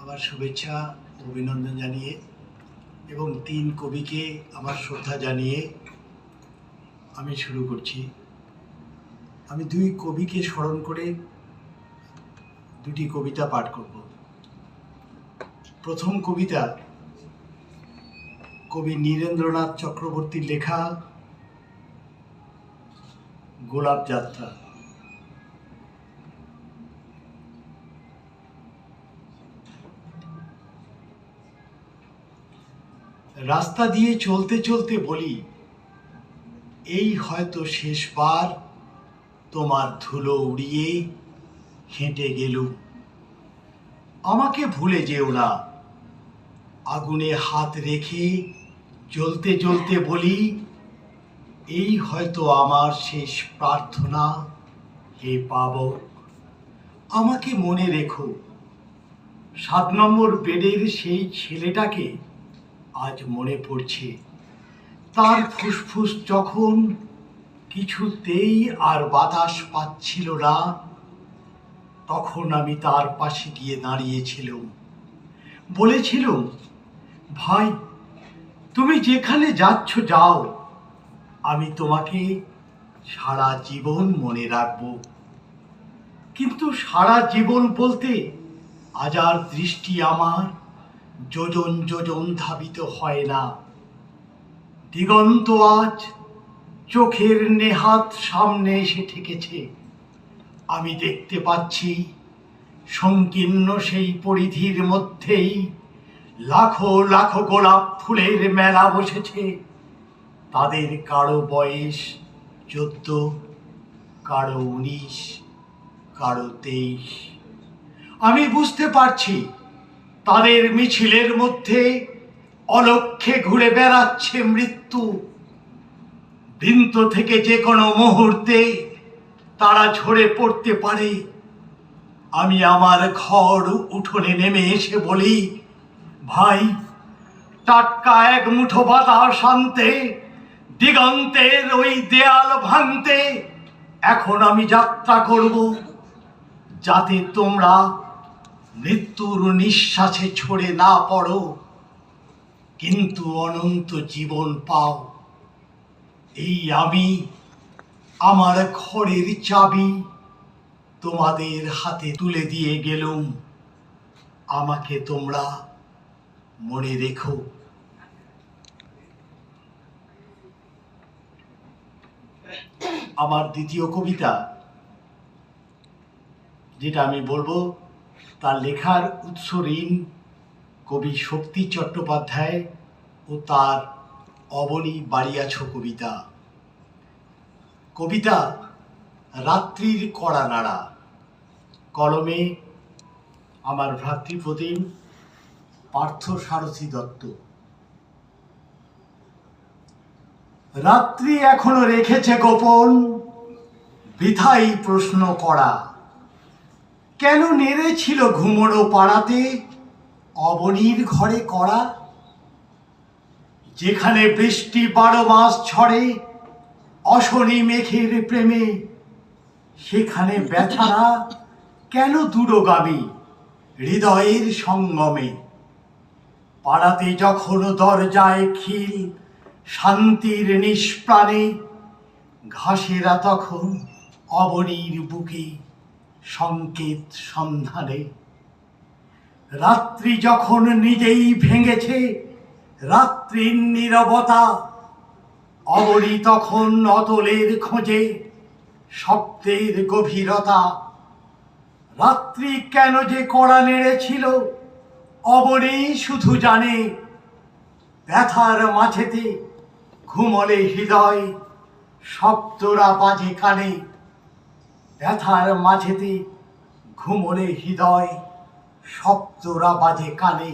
আমার শুভেচ্ছা অভিনন্দন জানিয়ে এবং 3 কবিকে আমার শ্রদ্ধা জানিয়ে আমি শুরু করছি। আমি 2 কবিকে স্মরণ করে 2টি কবিতা পাঠ করব। প্রথম কবিতা কবি নীরেন্দ্রনাথ চক্রবর্তীর লেখা গোলাপ যাত্রা। রাস্তা দিয়ে চলতে চলতে বলি, এই হয়তো শেষবার তোমার ধুলো উড়িয়ে হেঁটে গেলুম। আমাকে ভুলে যেও না। আগুনে হাত রেখে জ্বলতে জ্বলতে বলি, এই হয়তো আমার শেষ প্রার্থনা। হে পাবক, আমাকে মনে রেখো। 7 নম্বর বেডের সেই ছেলেটাকে আজ মনে পড়ছে। তার ফুসফুস যখন কিছুতেই আর বাতাস পাচ্ছিল না, তখন আমি তার পাশে গিয়ে দাঁড়িয়েছিলাম। বলেছিলাম, ভাই তুমি যেখানে যাচ্ছ যাও, আমি তোমাকে সারা জীবন মনে রাখব। কিন্তু সারা জীবন বলতে আজ আর দৃষ্টি আমার যোজন যোজন ধাবিত হয় না। দিগন্ত আজ চোখের নেহাত সামনে এসে ঠেকেছে। আমি দেখতে পাচ্ছি সংকীর্ণ সেই পরিধির মধ্যেই লাখো লাখো গোলাপ ফুলের মেলা বসেছে। তাদের কারো বয়স 14, কারো 19, কারো 23। আমি বুঝতে পারছি তাদের মিছিলের মধ্যে অলক্ষ্যে ঘুরে বেড়াচ্ছে মৃত্যু। বৃন্ত থেকে যে কোনো মুহূর্তে তারা ঝরে পড়তে পারে। আমি আমার ঘর উঠোনে নেমে এসে বলি, ভাই টাটকা এক মুঠো বাতাস আনতে, দিগন্তের ওই দেয়াল ভাঙতে এখন আমি যাত্রা করব, যাতে তোমরা মৃত্যুর নিঃশ্বাসে ছড়ে না পড়ো, কিন্তু অনন্ত জীবন পাও। এই আমি আমার ঘরের চাবি তোমাদের হাতে তুলে দিয়ে গেলুম। আমাকে তোমরা মনে রেখো। আমার দ্বিতীয় কবিতা যেটা আমি বলবো, তার লেখার উৎস ঋণ কবি শক্তি চট্টোপাধ্যায় ও তার অবনী বাড়িয়াছো কবিতা। কবিতা রাত্রির কড়া নাড়া। কলমে আমার ভ্রাতৃপ্রতিম পার্থসারথী দত্ত। রাত্রি এখনো রেখেছে গোপন, বৃথাই প্রশ্ন করা। কেন নেড়েছিল ঘুমোড়ো পাড়াতে অবনীর ঘরে করা? যেখানে বৃষ্টি 12 মাস ঝরে অশনি মেঘের প্রেমে, সেখানে ব্যথারা কেন দূরগামী হৃদয়ের সঙ্গমে? পাড়াতে যখন দরজায় খিল শান্তির নিষ্প্রাণে, ঘাসেরা তখন অবনীর বুকে সংকেত সন্ধানে। রাত্রি যখন নিজেই ভেঙেছে রাত্রির নীরবতা, অবনী তখন অতলের খোঁজে শব্দের গভীরতা। রাত্রি কেন যে কড়া নেড়েছিল অবনী শুধু জানে। ব্যথার মাঝেতে ঘুমলে হৃদয় শব্দরা বাজে কানে। ব্যথার মাঝেতে ঘুমলে হৃদয় শব্দরা বাজে কানে।